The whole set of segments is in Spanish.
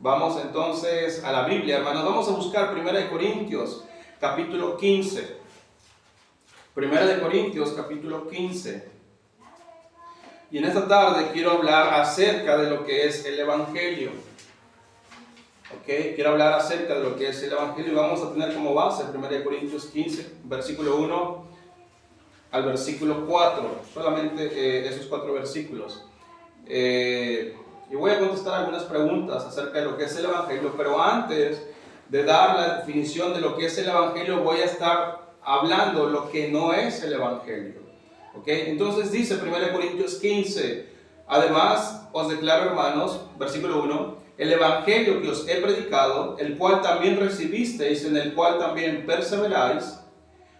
Vamos entonces a la Biblia, hermanos. Vamos a buscar 1 Corintios, capítulo 15. 1 Corintios, capítulo 15. Y en esta tarde quiero hablar acerca de lo que es el Evangelio. Quiero hablar acerca de lo que es el Evangelio y vamos a tener como base 1 Corintios 15, versículo 1 al versículo 4. Solamente esos 4 versículos. Y voy a contestar algunas preguntas acerca de lo que es el Evangelio, pero antes de dar la definición de lo que es el Evangelio, voy a estar hablando lo que no es el Evangelio. Entonces dice 1 Corintios 15, además os declaro, hermanos, versículo 1, el Evangelio que os he predicado, el cual también recibisteis, en el cual también perseveráis,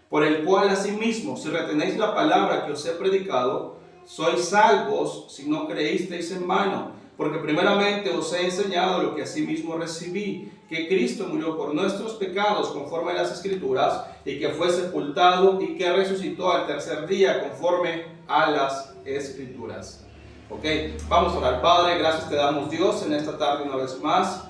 por el cual asimismo, si retenéis la palabra que os he predicado, sois salvos si no creísteis en vano. Porque primeramente os he enseñado lo que asimismo recibí, que Cristo murió por nuestros pecados conforme a las Escrituras, y que fue sepultado y que resucitó al tercer día conforme a las Escrituras. Vamos a orar. Padre, gracias te damos, Dios, en esta tarde una vez más.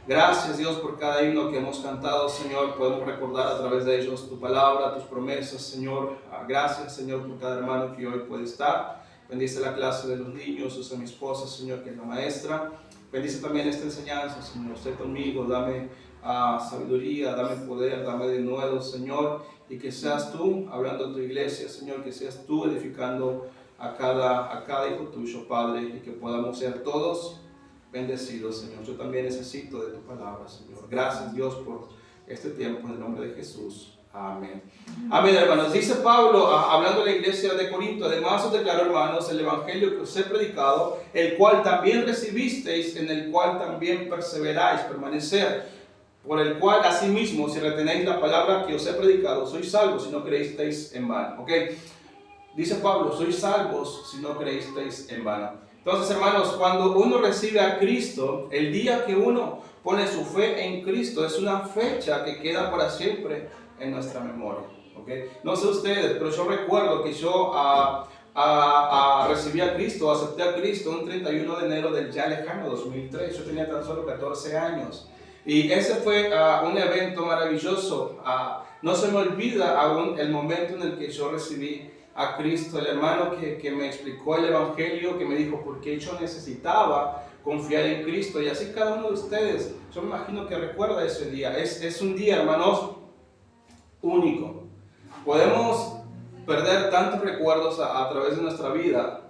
Gracias, Dios, por cada himno que hemos cantado, Señor. Podemos recordar a través de ellos tu palabra, tus promesas, Señor. Gracias, Señor, por cada hermano que hoy puede estar. Bendice la clase de los niños, usa a mi esposa, Señor, que es la maestra. Bendice también esta enseñanza, Señor. Sé conmigo, dame sabiduría, dame poder, dame de nuevo, Señor. Y que seas tú hablando a tu iglesia, Señor, que seas tú edificando a cada hijo tuyo, Padre, y que podamos ser todos bendecidos, Señor. Yo también necesito de tu palabra, Señor. Gracias, Dios, por este tiempo, en el nombre de Jesús. Amén. Amén, hermanos. Dice Pablo, hablando a la iglesia de Corinto, además os declaro, hermanos, el evangelio que os he predicado, el cual también recibisteis, en el cual también perseveráis, permanecer, por el cual asimismo, si retenéis la palabra que os he predicado, sois salvos si no creísteis en vano. Dice Pablo, sois salvos si no creísteis en vano. Entonces, hermanos, cuando uno recibe a Cristo, el día que uno pone su fe en Cristo, es una fecha que queda para siempre en nuestra memoria. No sé ustedes, pero yo recuerdo que yo recibí a Cristo, acepté a Cristo un 31 de enero del ya lejano 2003. Yo tenía tan solo 14 años. Y ese fue un evento maravilloso. No se me olvida aún el momento en el que yo recibí a Cristo, el hermano que me explicó el Evangelio, que me dijo por qué yo necesitaba confiar en Cristo. Y así cada uno de ustedes, yo me imagino que recuerda ese día. Es un día, hermanos, único. Podemos perder tantos recuerdos a través de nuestra vida,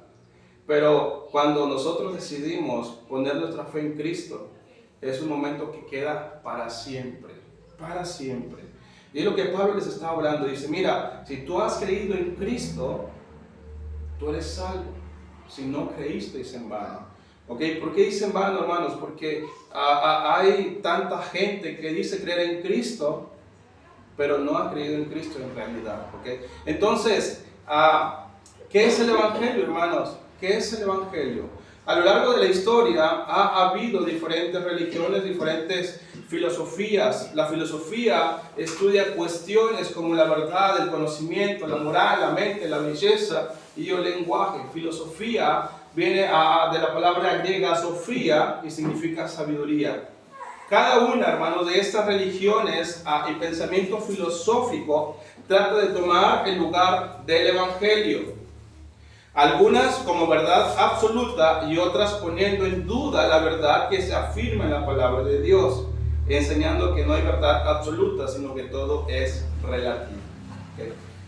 pero cuando nosotros decidimos poner nuestra fe en Cristo, es un momento que queda para siempre, para siempre. Y es lo que Pablo les está hablando. Dice, mira, si tú has creído en Cristo, tú eres salvo. Si no creísteis en vano. ¿Por qué dice en vano, hermanos? Porque hay tanta gente que dice creer en Cristo, pero no ha creído en Cristo en realidad. Entonces, ¿qué es el Evangelio, hermanos? ¿Qué es el Evangelio? A lo largo de la historia ha habido diferentes religiones, diferentes filosofías. La filosofía estudia cuestiones como la verdad, el conocimiento, la moral, la mente, la belleza y el lenguaje. Filosofía viene de la palabra griega sofía y significa sabiduría. Cada una, hermanos, de estas religiones y pensamiento filosófico trata de tomar el lugar del Evangelio. Algunas como verdad absoluta y otras poniendo en duda la verdad que se afirma en la palabra de Dios, enseñando que no hay verdad absoluta, sino que todo es relativo.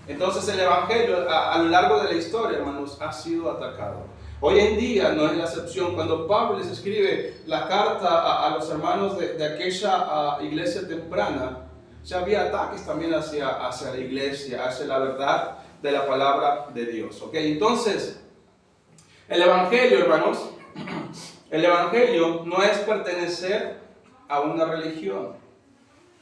Entonces el Evangelio a lo largo de la historia, hermanos, ha sido atacado. Hoy en día no es la excepción. Cuando Pablo les escribe la carta a los hermanos de aquella iglesia temprana, ya había ataques también hacia la iglesia, hacia la verdad de la palabra de Dios. Entonces, el Evangelio, hermanos, el Evangelio no es pertenecer a una religión.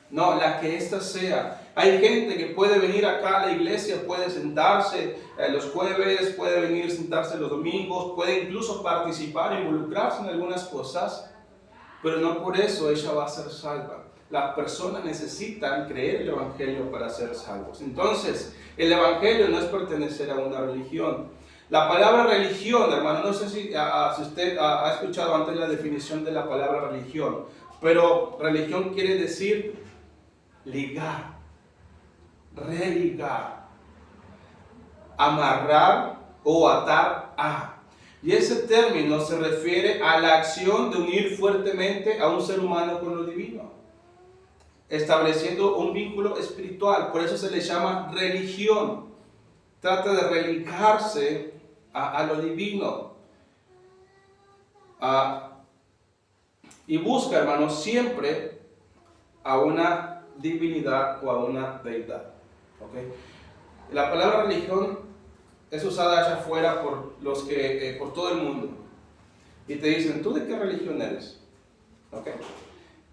No, la que ésta sea. Hay gente que puede venir acá a la iglesia, puede sentarse los jueves, puede venir a sentarse los domingos, puede incluso participar, involucrarse en algunas cosas, pero no por eso ella va a ser salva. Las personas necesitan creer el Evangelio para ser salvos. Entonces, el Evangelio no es pertenecer a una religión. La palabra religión, hermano, no sé si usted ha escuchado antes la definición de la palabra religión, pero religión quiere decir ligar, religar, amarrar o atar a. Y ese término se refiere a la acción de unir fuertemente a un ser humano con lo divino, estableciendo un vínculo espiritual. Por eso se le llama religión. Trata de religarse a lo divino. Y busca, hermanos, siempre a una divinidad o a una deidad. ¿Okay? La palabra religión es usada allá afuera por todo el mundo. Y te dicen, ¿tú de qué religión eres? ¿Okay?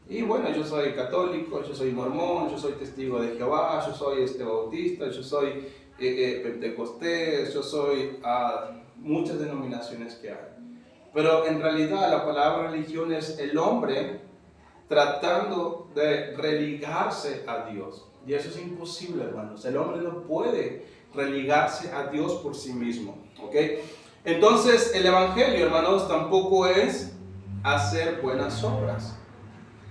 Y bueno, yo soy católico, yo soy mormón, yo soy testigo de Jehová, yo soy bautista, yo soy pentecostés, yo soy muchas denominaciones que hay. Pero en realidad la palabra religión es el hombre tratando de religarse a Dios. Y eso es imposible, hermanos. El hombre no puede religarse a Dios por sí mismo. ¿Ok? Entonces el evangelio, hermanos, tampoco es hacer buenas obras.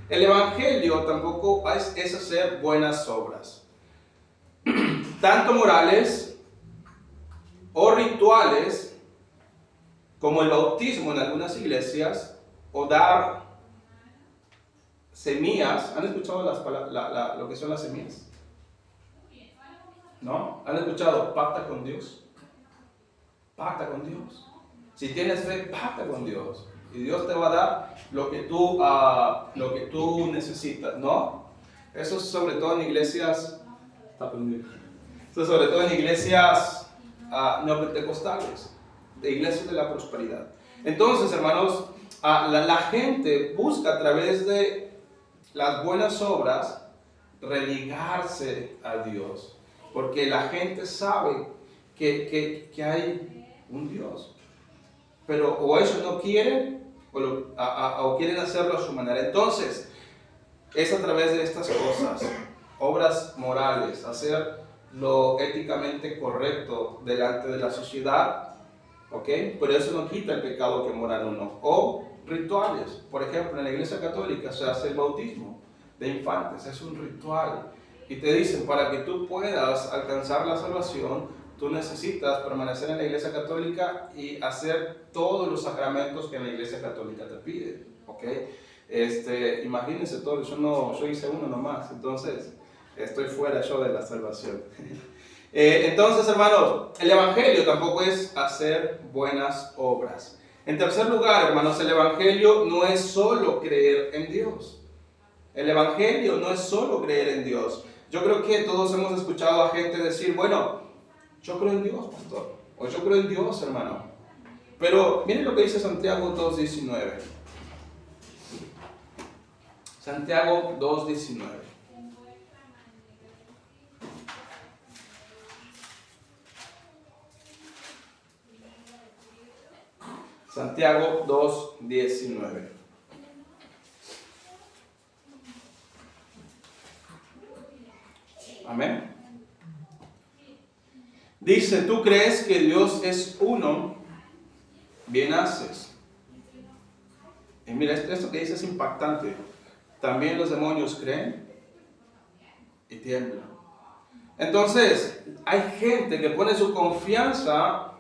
El evangelio tampoco es hacer buenas obras, tanto morales o rituales, como el bautismo en algunas iglesias, o dar semillas. ¿Han escuchado lo que son las semillas? ¿No? ¿Han escuchado pacta con Dios? Pacta con Dios. Si tienes fe, pacta con Dios. Y Dios te va a dar lo que tú necesitas, ¿no? Eso es sobre todo en iglesias, neopentecostales, de iglesias de la prosperidad. Entonces, hermanos, la gente busca a través de las buenas obras religarse a Dios, porque la gente sabe que hay un Dios, pero o ellos no quieren o quieren hacerlo a su manera. Entonces es a través de estas cosas, obras morales, hacer lo éticamente correcto delante de la sociedad, ¿ok? Pero eso no quita el pecado que mora en uno. O rituales, por ejemplo, en la iglesia católica se hace el bautismo de infantes, es un ritual. Y te dicen, para que tú puedas alcanzar la salvación, tú necesitas permanecer en la iglesia católica y hacer todos los sacramentos que la iglesia católica te pide, ¿ok? Imagínense todo, yo hice uno nomás, entonces estoy fuera yo de la salvación. Entonces, hermanos, el evangelio tampoco es hacer buenas obras. En tercer lugar, hermanos, el evangelio no es solo creer en Dios. El evangelio no es solo creer en Dios. Yo creo que todos hemos escuchado a gente decir, bueno, yo creo en Dios, pastor, o yo creo en Dios, hermano. Pero miren lo que dice Santiago 2:19. Santiago 2:19. Santiago 2:19. Amén. Dice, tú crees que Dios es uno, bien haces. Y mira, esto que dice es impactante. También los demonios creen y tiemblan. Entonces, hay gente que pone su confianza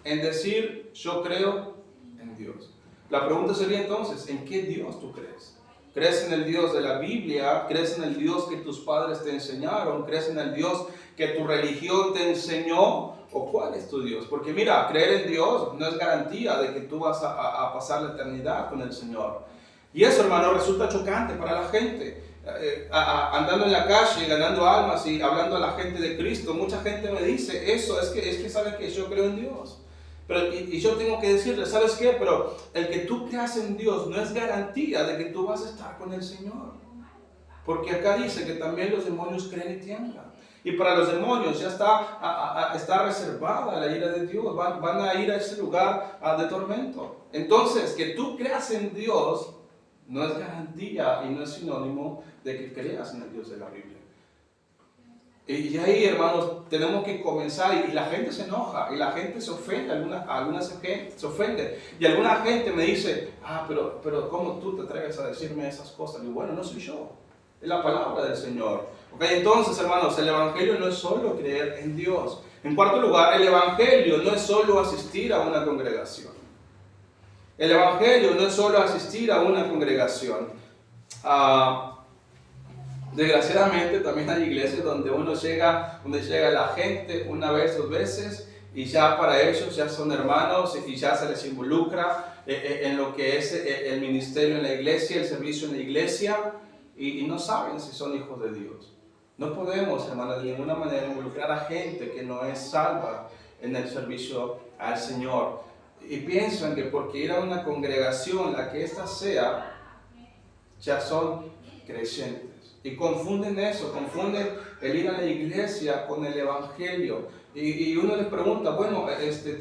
en decir, yo creo en Dios. La pregunta sería entonces, ¿en qué Dios tú crees? ¿Crees en el Dios de la Biblia? ¿Crees en el Dios que tus padres te enseñaron? ¿Crees en el Dios que tu religión te enseñó? ¿O cuál es tu Dios? Porque mira, creer en Dios no es garantía de que tú vas a pasar la eternidad con el Señor. Y eso, hermano, resulta chocante para la gente. Andando en la calle, ganando almas y hablando a la gente de Cristo, mucha gente me dice eso, es que sabe que yo creo en Dios. Pero, y yo tengo que decirle, ¿sabes qué? Pero el que tú creas en Dios no es garantía de que tú vas a estar con el Señor. Porque acá dice que también los demonios creen y tiemblan. Y para los demonios ya está reservada la ira de Dios. Van a ir a ese lugar de tormento. Entonces, que tú creas en Dios no es garantía y no es sinónimo de que creas en el Dios de la Biblia. Y ahí, hermanos, tenemos que comenzar, y la gente se enoja, y la gente se ofende, algunas gente se ofende, y alguna gente me dice, pero ¿cómo tú te atreves a decirme esas cosas? Y bueno, no soy yo, es la palabra del Señor. ¿Okay? Entonces, hermanos, el Evangelio no es solo creer en Dios. En cuarto lugar, el Evangelio no es solo asistir a una congregación. El Evangelio no es solo asistir a una congregación. Desgraciadamente también hay iglesias donde llega la gente una vez, dos veces, y ya para ellos ya son hermanos y ya se les involucra en lo que es el ministerio en la iglesia, el servicio en la iglesia, y no saben si son hijos de Dios. No podemos, hermanos, de ninguna manera involucrar a gente que no es salva en el servicio al Señor. Y piensan que porque ir a una congregación, la que ésta sea, ya son creyentes. Y confunden eso, confunden el ir a la iglesia con el Evangelio. Y uno les pregunta, bueno,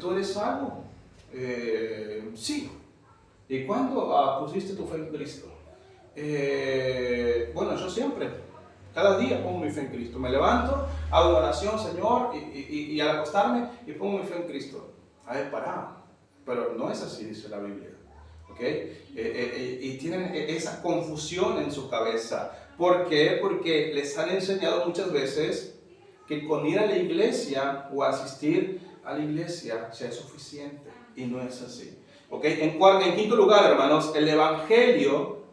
¿tú eres salvo? Sí. ¿Y cuándo pusiste tu fe en Cristo? Bueno, yo siempre, cada día pongo mi fe en Cristo. Me levanto, hago oración, Señor, y al acostarme, y pongo mi fe en Cristo. A ver, pará. Pero no es así, dice la Biblia. ¿Okay? Y tienen esa confusión en su cabeza. ¿Por qué? Porque les han enseñado muchas veces que con ir a la iglesia o asistir a la iglesia sea suficiente, y no es así. ¿Okay? En quinto lugar, hermanos, el Evangelio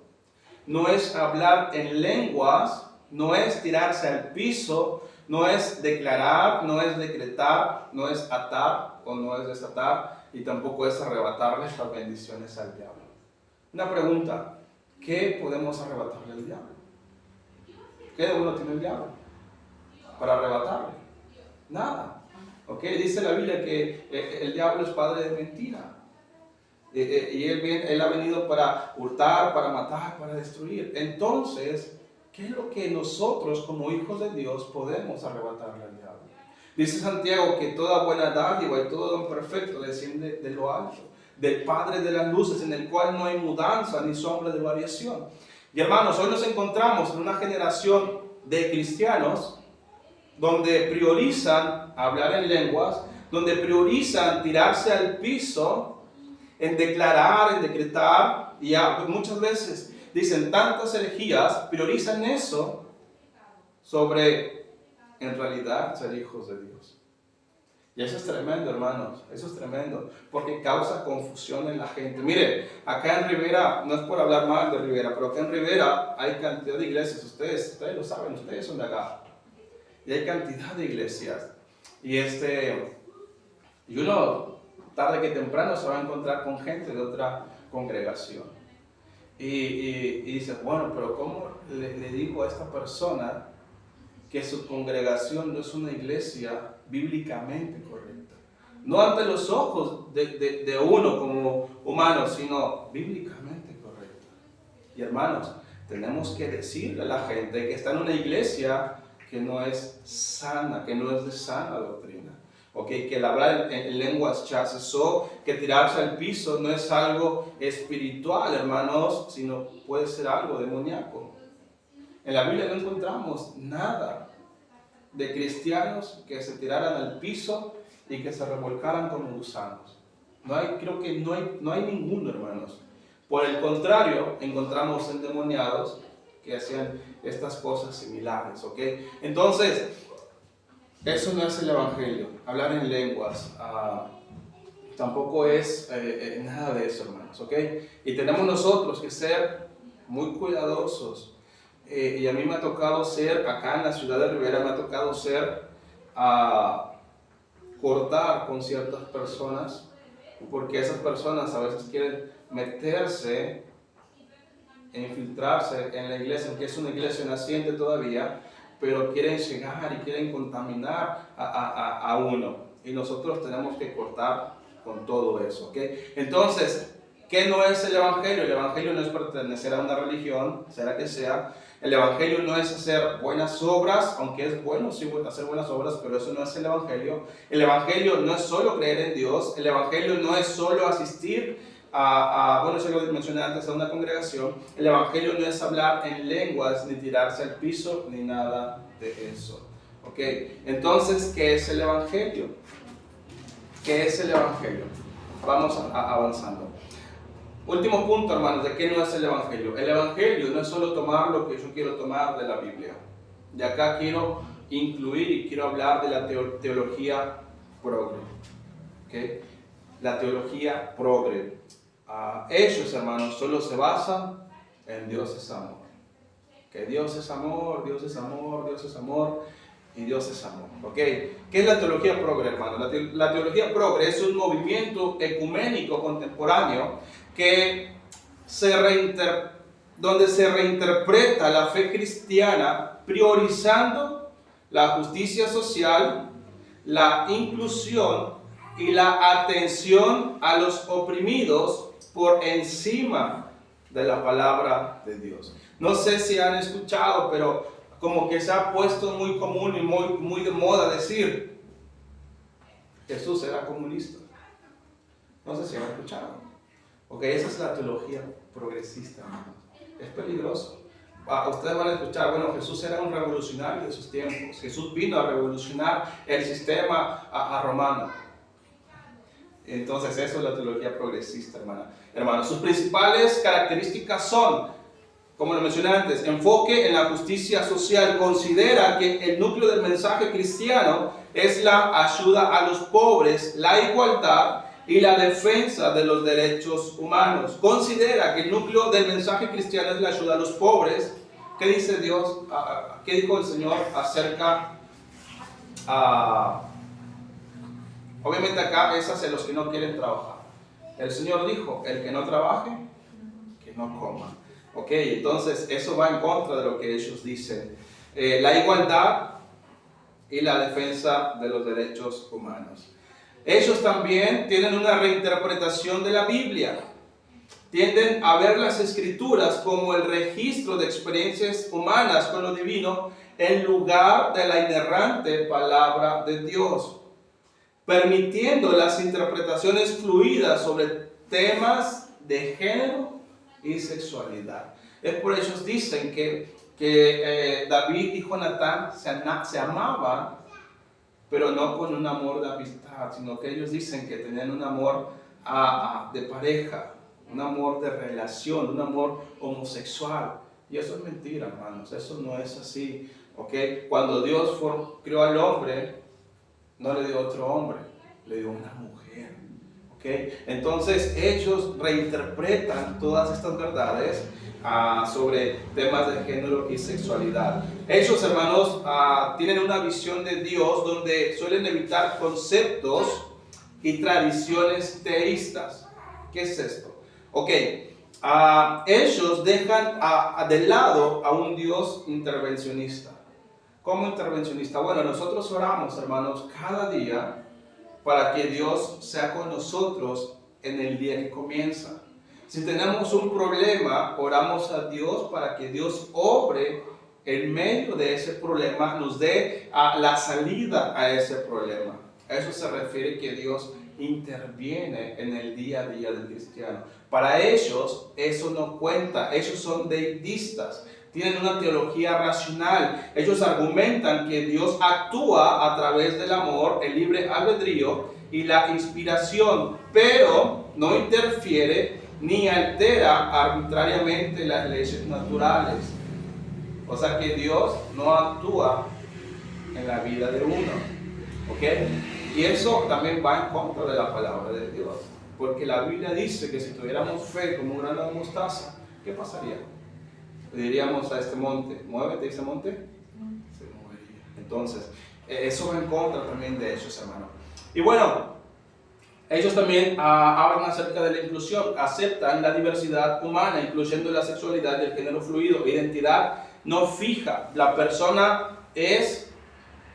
no es hablar en lenguas, no es tirarse al piso, no es declarar, no es decretar, no es atar o no es desatar, y tampoco es arrebatarles las bendiciones al diablo. Una pregunta, ¿qué podemos arrebatarle al diablo? ¿Qué de uno tiene el diablo para arrebatarle? Nada. ¿Okay? Dice la Biblia que el diablo es padre de mentira. Y él ha venido para hurtar, para matar, para destruir. Entonces, ¿qué es lo que nosotros como hijos de Dios podemos arrebatarle al diablo? Dice Santiago que toda buena dádiva y todo don perfecto desciende de lo alto, del Padre de las luces, en el cual no hay mudanza ni sombra de variación. Y hermanos, hoy nos encontramos en una generación de cristianos donde priorizan hablar en lenguas, donde priorizan tirarse al piso, en declarar, en decretar, y muchas veces dicen tantas herejías, priorizan eso sobre, en realidad, ser hijos de Dios. Y eso es tremendo, hermanos, eso es tremendo, porque causa confusión en la gente. Mire, acá en Rivera, no es por hablar mal de Rivera, pero acá en Rivera hay cantidad de iglesias, ustedes lo saben, ustedes son de acá, y hay cantidad de iglesias, y uno, tarde que temprano, se va a encontrar con gente de otra congregación, y dice, bueno, pero ¿cómo le digo a esta persona que su congregación no es una iglesia bíblicamente correcta? No ante los ojos de uno como humano, sino bíblicamente correcta. Y hermanos, tenemos que decirle a la gente que está en una iglesia que no es sana, que no es de sana doctrina. Okay, que el hablar en lenguas ya cesó, que tirarse al piso no es algo espiritual, hermanos, sino puede ser algo demoníaco. En la Biblia no encontramos nada de cristianos que se tiraran al piso y que se revolcaran como gusanos. Creo que no hay ninguno, hermanos. Por el contrario, encontramos endemoniados que hacían estas cosas similares, ¿ok? Entonces, eso no es el Evangelio. Hablar en lenguas tampoco es nada de eso, hermanos, ¿ok? Y tenemos nosotros que ser muy cuidadosos. Y a mí me ha tocado ser, acá en la ciudad de Rivera, me ha tocado cortar con ciertas personas, porque esas personas a veces quieren meterse e infiltrarse en la iglesia, aunque es una iglesia naciente todavía, pero quieren llegar y quieren contaminar a uno. Y nosotros tenemos que cortar con todo eso, ¿ok? Entonces, ¿qué no es el Evangelio? El Evangelio no es pertenecer a una religión, sea que sea. El Evangelio no es hacer buenas obras, aunque es bueno sí hacer buenas obras, pero eso no es el Evangelio. El Evangelio no es solo creer en Dios. El Evangelio no es solo asistir bueno, eso lo mencioné antes, a una congregación. El Evangelio no es hablar en lenguas, ni tirarse al piso, ni nada de eso. ¿Ok? Entonces, ¿qué es el Evangelio? ¿Qué es el Evangelio? Vamos avanzando. Último punto, hermanos, de qué no es el Evangelio. El Evangelio no es solo tomar lo que yo quiero tomar de la Biblia. De acá quiero incluir y quiero hablar de la teología progre. ¿Okay? La teología progre. Ellos, hermanos, solo se basan en Dios es amor. Que Dios es amor, Dios es amor, Dios es amor y Dios es amor. ¿Ok? ¿Qué es la teología progre, hermano? La teología progre es un movimiento ecuménico contemporáneo que donde se reinterpreta la fe cristiana priorizando la justicia social, la inclusión y la atención a los oprimidos por encima de la palabra de Dios. No sé si han escuchado, pero como que se ha puesto muy común y muy de moda decir Jesús era comunista. No sé si han escuchado. Ok, esa es la teología progresista, hermanos. Es peligroso. Ustedes van a escuchar, bueno, Jesús era un revolucionario de sus tiempos. Jesús vino a revolucionar el sistema romano. Entonces, eso es la teología progresista, hermanos. Sus principales características son, como lo mencioné antes, enfoque en la justicia social. Considera que el núcleo del mensaje cristiano es la ayuda a los pobres, la igualdad y la defensa de los derechos humanos. Considera que el núcleo del mensaje cristiano es la ayuda a los pobres. ¿Qué dice Dios? ¿Qué dijo el Señor acerca? Obviamente acá es hacia los que no quieren trabajar. El Señor dijo, el que no trabaje, que no coma. Ok, entonces eso va en contra de lo que ellos dicen. La igualdad y la defensa de los derechos humanos. Ellos también tienen una reinterpretación de la Biblia. Tienden a ver las Escrituras como el registro de experiencias humanas con lo divino en lugar de la inerrante palabra de Dios, permitiendo las interpretaciones fluidas sobre temas de género y sexualidad. Es por eso ellos dicen que David y Jonatán se amaban, pero no con un amor de amistad, sino que ellos dicen que tenían un amor de pareja, un amor de relación, un amor homosexual. Y eso es mentira, hermanos, eso no es así. ¿Okay? Cuando Dios creó al hombre, no le dio otro hombre, le dio una mujer. ¿Okay? Entonces ellos reinterpretan todas estas verdades sobre temas de género y sexualidad. Ellos, hermanos, tienen una visión de Dios donde suelen evitar conceptos y tradiciones teístas. ¿Qué es esto? Ok, ellos dejan de lado a un Dios intervencionista. ¿Cómo intervencionista? Bueno, nosotros oramos, hermanos, cada día para que Dios sea con nosotros en el día que comienza. Si tenemos un problema, oramos a Dios para que Dios obre en medio de ese problema, nos dé la salida a ese problema. A eso se refiere que Dios interviene en el día a día del cristiano. Para ellos eso no cuenta, ellos son deístas, tienen una teología racional. Ellos argumentan que Dios actúa a través del amor, el libre albedrío y la inspiración, pero no interfiere ni altera arbitrariamente las leyes naturales. O sea que Dios no actúa en la vida de uno. ¿Ok? Y eso también va en contra de la palabra de Dios. Porque la Biblia dice que si tuviéramos fe como un grano de mostaza, ¿qué pasaría? Le diríamos a este monte, muévete, ese monte se movería. Entonces, eso va en contra también de ellos, hermano. Y bueno, ellos también hablan acerca de la inclusión, aceptan la diversidad humana, incluyendo la sexualidad y el género fluido, identidad no fija. La persona es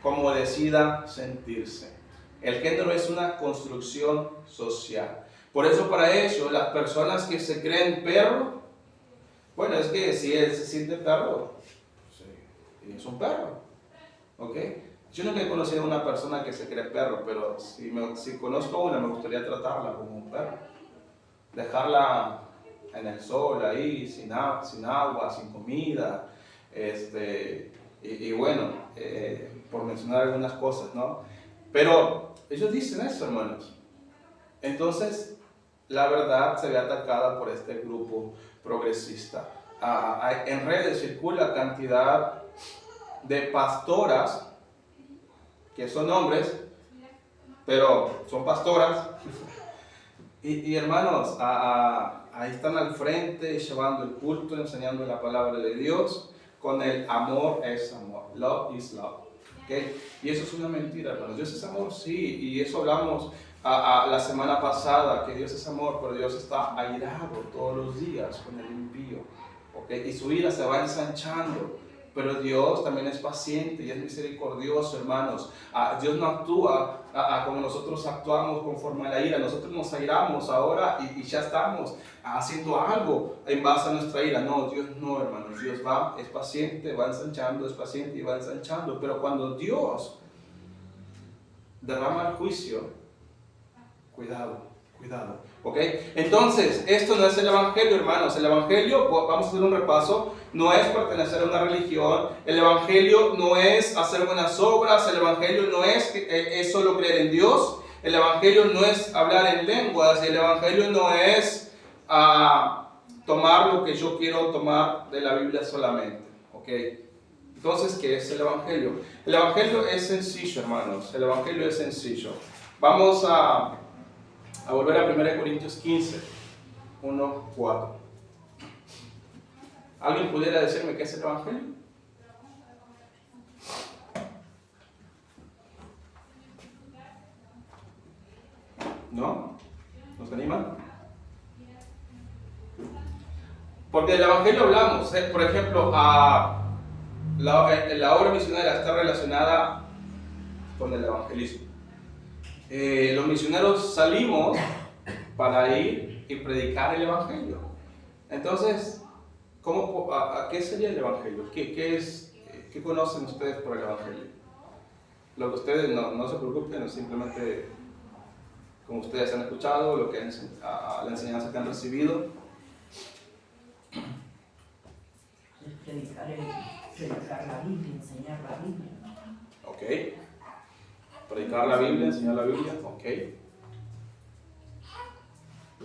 como decida sentirse. El género es una construcción social. Por eso para ellos, las personas que se creen perro, bueno, es que si él se siente perro, sí, es un perro. ¿Ok? Yo nunca he conocido a una persona que se cree perro, pero si conozco una, me gustaría tratarla como un perro. Dejarla en el sol, ahí, sin agua, sin comida, y bueno, por mencionar algunas cosas, ¿no? Pero ellos dicen eso, hermanos. Entonces, la verdad se ve atacada por este grupo progresista. En redes circula cantidad de pastoras que son hombres, pero son pastoras. Y hermanos, ahí están al frente, llevando el culto, enseñando la palabra de Dios, con el amor es amor. Love is love. ¿Okay? Y eso es una mentira, hermanos. Dios es amor, sí, y eso hablamos la semana pasada, que Dios es amor, pero Dios está airado todos los días con el impío. ¿Okay? Y su ira se va ensanchando. Pero Dios también es paciente y es misericordioso, hermanos. Dios no actúa como nosotros actuamos conforme a la ira. Nosotros nos airamos ahora y ya estamos haciendo algo en base a nuestra ira. No, Dios no, hermanos. Dios es paciente, va ensanchando, es paciente y va ensanchando. Pero cuando Dios derrama el juicio, cuidado. ¿Ok? Entonces, esto no es el Evangelio, hermanos. El Evangelio, vamos a hacer un repaso, no es pertenecer a una religión. El Evangelio no es hacer buenas obras. El Evangelio no es solo creer en Dios. El Evangelio no es hablar en lenguas. Y el Evangelio no es tomar lo que yo quiero tomar de la Biblia solamente. ¿Ok? Entonces, ¿qué es el Evangelio? El Evangelio es sencillo, hermanos. El Evangelio es sencillo. Vamos a volver a 1 Corintios 15, 1, 4. ¿Alguien pudiera decirme qué es el Evangelio? ¿No? ¿Nos animan? Porque del Evangelio hablamos, por ejemplo, la obra misionera está relacionada con el evangelismo. Los misioneros salimos para ir y predicar el Evangelio. Entonces, ¿qué sería el Evangelio? ¿Qué conocen ustedes por el Evangelio? Lo que ustedes no se preocupen, es simplemente como ustedes han escuchado, la enseñanza que han recibido. Predicar la Biblia, enseñar la Biblia. Ok. Predicar la Biblia, enseñar la Biblia, ok.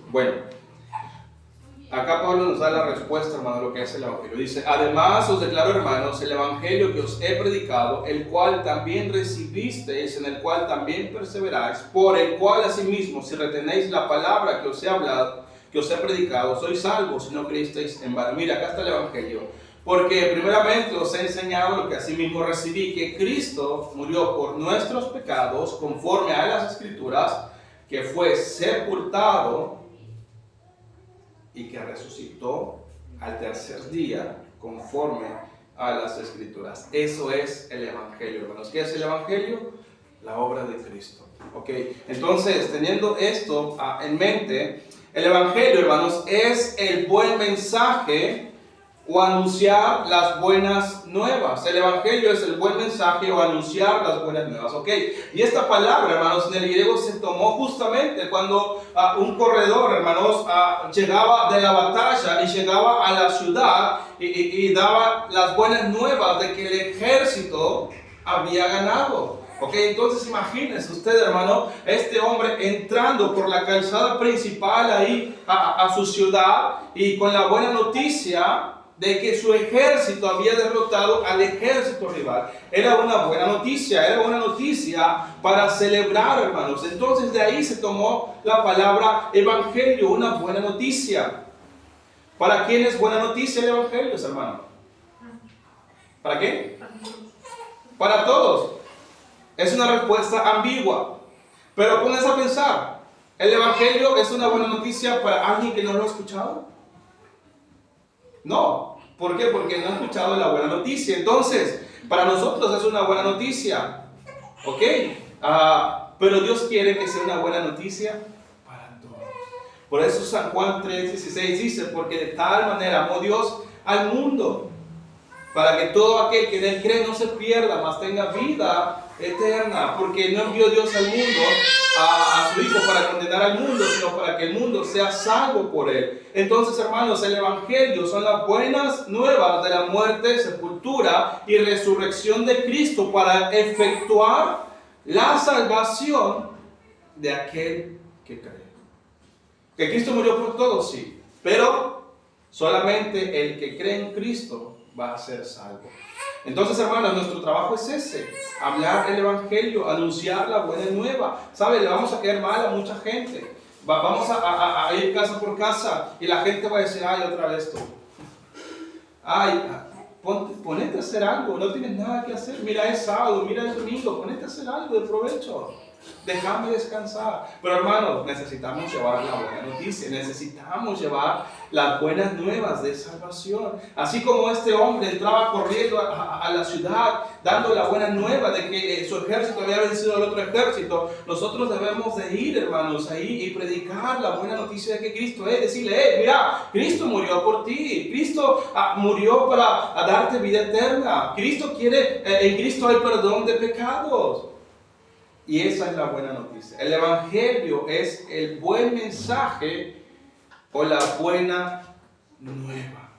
Bueno, acá Pablo nos da la respuesta, hermano, de lo que es el Evangelio. Dice, además os declaro, hermanos, el Evangelio que os he predicado, el cual también recibisteis, en el cual también perseveráis, por el cual asimismo, si retenéis la palabra que os he hablado, que os he predicado, sois salvos si no creísteis en vano. Mira, acá está el Evangelio. Porque primeramente os he enseñado lo que asimismo recibí, que Cristo murió por nuestros pecados, conforme a las Escrituras, que fue sepultado y que resucitó al tercer día, conforme a las Escrituras. Eso es el Evangelio, hermanos. ¿Qué es el Evangelio? La obra de Cristo. Ok, entonces, teniendo esto en mente, el Evangelio, hermanos, es el buen mensaje o anunciar las buenas nuevas. El Evangelio es el buen mensaje o anunciar las buenas nuevas. ¿Ok? Y esta palabra, hermanos, en el griego se tomó justamente cuando un corredor, hermanos, llegaba de la batalla y llegaba a la ciudad y daba las buenas nuevas de que el ejército había ganado. Ok, entonces imagínense usted, hermano, este hombre entrando por la calzada principal ahí a su ciudad y con la buena noticia de que su ejército había derrotado al ejército rival. Era una buena noticia para celebrar, hermanos. Entonces de ahí se tomó la palabra evangelio, una buena noticia. ¿Para quién es buena noticia el evangelio, hermano? ¿Para qué? Para todos. Es una respuesta ambigua. Pero pónganse a pensar, ¿el evangelio es una buena noticia para alguien que no lo ha escuchado? No. ¿Por qué? Porque no ha escuchado la buena noticia. Entonces, para nosotros es una buena noticia. ¿Ok? Pero Dios quiere que sea una buena noticia para todos. Por eso San Juan 3:16 dice, porque de tal manera amó Dios al mundo, para que todo aquel que en él cree no se pierda, mas tenga vida eterna. Porque no envió Dios al mundo a su Hijo para condenar al mundo, sino para que el mundo sea salvo por Él. Entonces, hermanos, el Evangelio son las buenas nuevas de la muerte, sepultura y resurrección de Cristo para efectuar la salvación de aquel que cree. Que Cristo murió por todos, sí, pero solamente el que cree en Cristo va a ser salvo. Entonces, hermanos, nuestro trabajo es ese: hablar el Evangelio, anunciar la buena nueva. ¿Sabe? Le vamos a caer mal a mucha gente. Vamos a ir casa por casa y la gente va a decir: ay, otra vez tú. Ay, ponete a hacer algo, no tienes nada que hacer. Mira, es sábado, mira, es domingo, ponete a hacer algo de provecho. Déjame descansar. Pero hermanos, necesitamos llevar la buena noticia, necesitamos llevar las buenas nuevas de salvación. Así como este hombre entraba corriendo a la ciudad dando la buena nueva de que su ejército había vencido al otro ejército, nosotros debemos de ir, hermanos, ahí y predicar la buena noticia de que Cristo es, decirle: mira, Cristo murió por ti, Cristo murió para darte vida eterna, Cristo quiere, en Cristo hay perdón de pecados. Y esa es la buena noticia. El Evangelio es el buen mensaje o la buena nueva.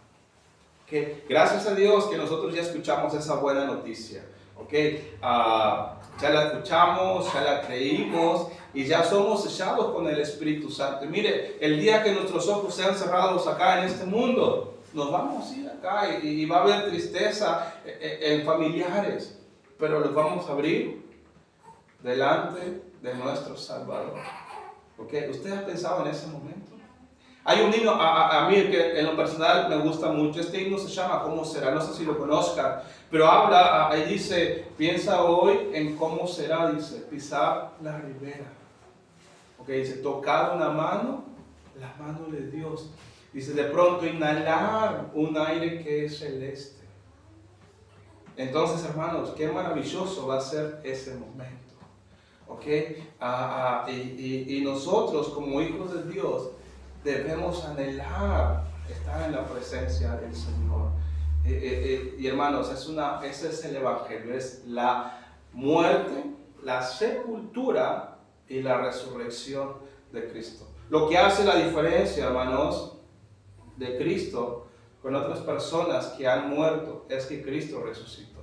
¿Okay? Gracias a Dios que nosotros ya escuchamos esa buena noticia. ¿Okay? Ya la escuchamos, ya la creímos y ya somos sellados con el Espíritu Santo. Y mire, el día que nuestros ojos sean cerrados acá en este mundo, nos vamos a ir acá y va a haber tristeza en familiares, pero los vamos a abrir delante de nuestro Salvador. ¿Okay? ¿Usted ha pensado en ese momento? Hay un himno a mí que en lo personal me gusta mucho. Este himno se llama ¿Cómo será? No sé si lo conozcan, pero habla, ahí dice: piensa hoy en cómo será, dice, pisar la ribera. Okay, dice, tocar una mano, la mano de Dios. Dice, de pronto inhalar un aire que es celeste. Entonces, hermanos, qué maravilloso va a ser ese momento. ¿Okay? Y nosotros como hijos de Dios debemos anhelar estar en la presencia del Señor. Y hermanos, ese es el Evangelio, es la muerte, la sepultura y la resurrección de Cristo. Lo que hace la diferencia, hermanos, de Cristo con otras personas que han muerto es que Cristo resucitó.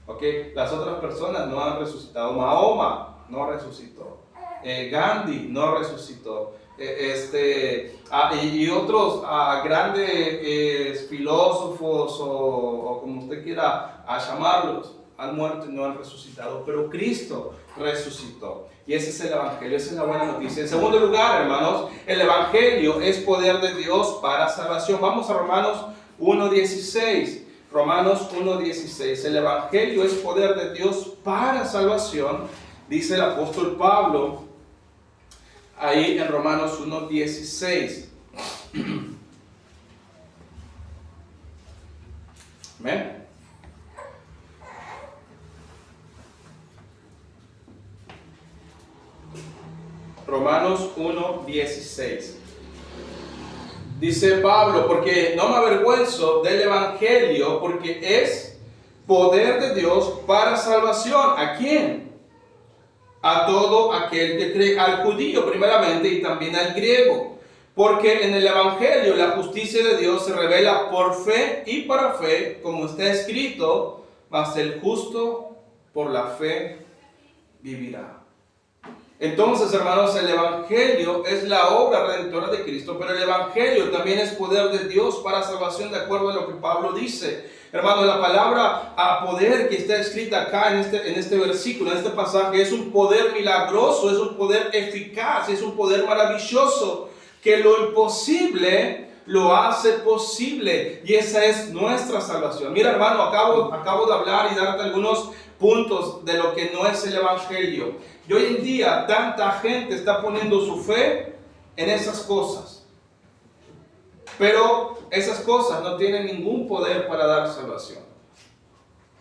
¿Okay? Las otras personas no han resucitado. Mahoma no resucitó. Gandhi no resucitó. Y otros grandes filósofos o como usted quiera llamarlos, han muerto y no han resucitado. Pero Cristo resucitó. Y ese es el Evangelio, esa es la buena noticia. En segundo lugar, hermanos, el Evangelio es poder de Dios para salvación. Vamos a Romanos 1:16. Romanos 1:16. El Evangelio es poder de Dios para salvación, dice el apóstol Pablo ahí en Romanos 1:16. Amén. Romanos 1:16. Dice Pablo: porque no me avergüenzo del Evangelio, porque es poder de Dios para salvación. ¿A quién? A todo aquel que cree, al judío primeramente y también al griego. Porque en el Evangelio la justicia de Dios se revela por fe y para fe, como está escrito: mas el justo por la fe vivirá. Entonces, hermanos, el Evangelio es la obra redentora de Cristo, pero el Evangelio también es poder de Dios para salvación, de acuerdo a lo que Pablo dice. Hermanos, la palabra poder que está escrita acá en este versículo, en este pasaje, es un poder milagroso, es un poder eficaz, es un poder maravilloso, que lo imposible lo hace posible, y esa es nuestra salvación. Mira, hermano, acabo de hablar y darte algunos puntos de lo que no es el Evangelio. Y hoy en día tanta gente está poniendo su fe en esas cosas, pero esas cosas no tienen ningún poder para dar salvación.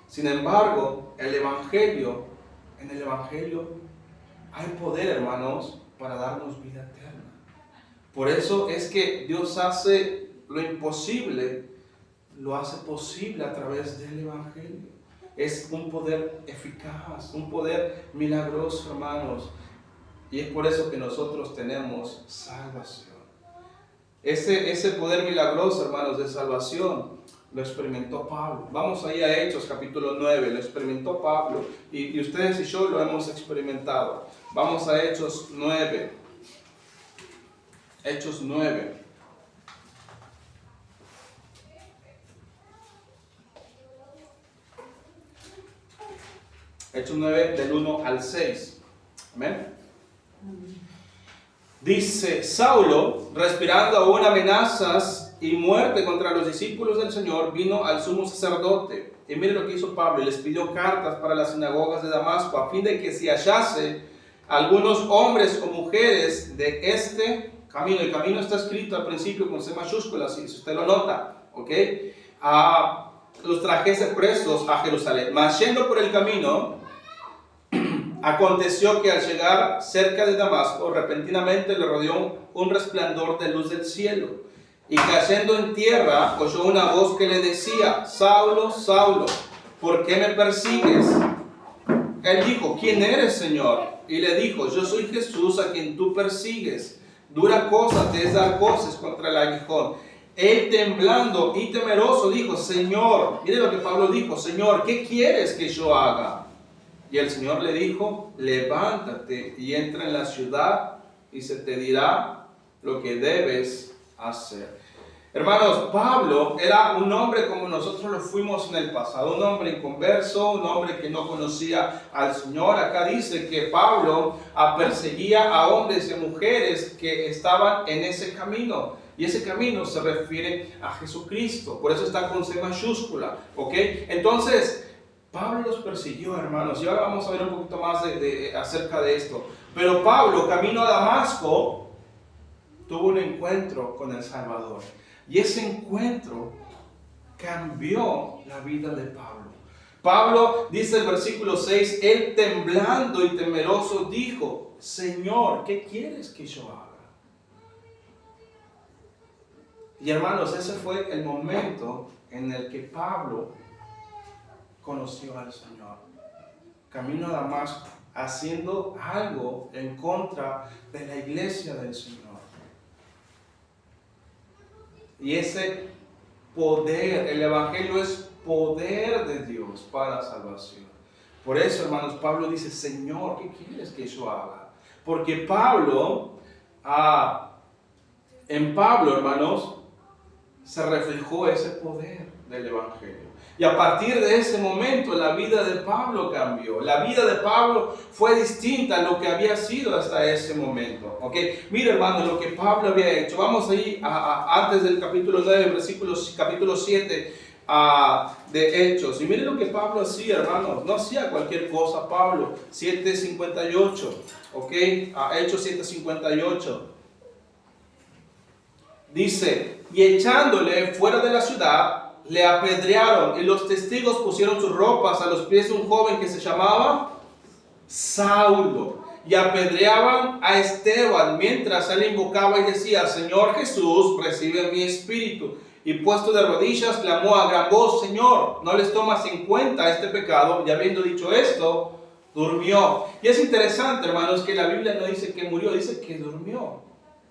Sin embargo, en el Evangelio hay poder, hermanos, para darnos vida eterna. Por eso es que Dios hace lo imposible, lo hace posible a través del Evangelio. Es un poder eficaz, un poder milagroso, hermanos. Y es por eso que nosotros tenemos salvación. Ese poder milagroso, hermanos, de salvación, lo experimentó Pablo. Vamos ahí a Hechos capítulo 9, lo experimentó Pablo y ustedes y yo lo hemos experimentado. Vamos a Hechos 9. Hechos 9. Hechos 9 del 1 al 6. Amén. Dice, Saulo, respirando aún amenazas y muerte contra los discípulos del Señor, vino al sumo sacerdote. Y mire lo que hizo Pablo, y les pidió cartas para las sinagogas de Damasco, a fin de que si hallase algunos hombres o mujeres de este camino, el camino está escrito al principio con C mayúscula, si usted lo nota, ¿ok? Los trajese presos a Jerusalén. Mas yendo por el camino, aconteció que al llegar cerca de Damasco, repentinamente le rodeó un resplandor de luz del cielo. Y cayendo en tierra, oyó una voz que le decía, Saulo, Saulo, ¿por qué me persigues? Él dijo, ¿quién eres, Señor? Y le dijo, yo soy Jesús a quien tú persigues. Dura cosa te es dar coces contra el aguijón. Él temblando y temeroso dijo, Señor, mire lo que Pablo dijo, Señor, ¿qué quieres que yo haga? Y el Señor le dijo, levántate y entra en la ciudad y se te dirá lo que debes hacer. Hermanos, Pablo era un hombre como nosotros lo fuimos en el pasado, un hombre inconverso, un hombre que no conocía al Señor. Acá dice que Pablo perseguía a hombres y a mujeres que estaban en ese camino. Y ese camino se refiere a Jesucristo, por eso está con C mayúscula, ¿ok? Entonces, Pablo los persiguió, hermanos, y ahora vamos a ver un poquito más acerca de esto. Pero Pablo, camino a Damasco, tuvo un encuentro con el Salvador. Y ese encuentro cambió la vida de Pablo. Pablo, dice el versículo 6, él temblando y temeroso dijo, Señor, ¿qué quieres que yo haga? Y hermanos, ese fue el momento en el que Pablo conoció al Señor. Camino a Damasco, haciendo algo en contra de la iglesia del Señor. Y ese poder, el evangelio es poder de Dios para la salvación. Por eso, hermanos, Pablo dice, Señor, ¿qué quieres que yo haga? Porque Pablo, en Pablo, hermanos, se reflejó ese poder del evangelio. Y a partir de ese momento la vida de Pablo cambió. La vida de Pablo fue distinta a lo que había sido hasta ese momento. ¿Okay? Mira, hermano, lo que Pablo había hecho. Vamos ahí antes del capítulo 9, capítulo 7 de Hechos. Y miren lo que Pablo hacía, hermanos. No hacía cualquier cosa Pablo. 7:58. ¿Ok? Hechos 7:58. Dice, y echándole fuera de la ciudad, le apedrearon, y los testigos pusieron sus ropas a los pies de un joven que se llamaba Saulo, y apedreaban a Esteban, mientras él invocaba y decía, Señor Jesús, recibe mi espíritu. Y puesto de rodillas, clamó a gran voz, Señor, no les tomas en cuenta este pecado. Y habiendo dicho esto, durmió. Y es interesante, hermanos, que la Biblia no dice que murió, dice que durmió.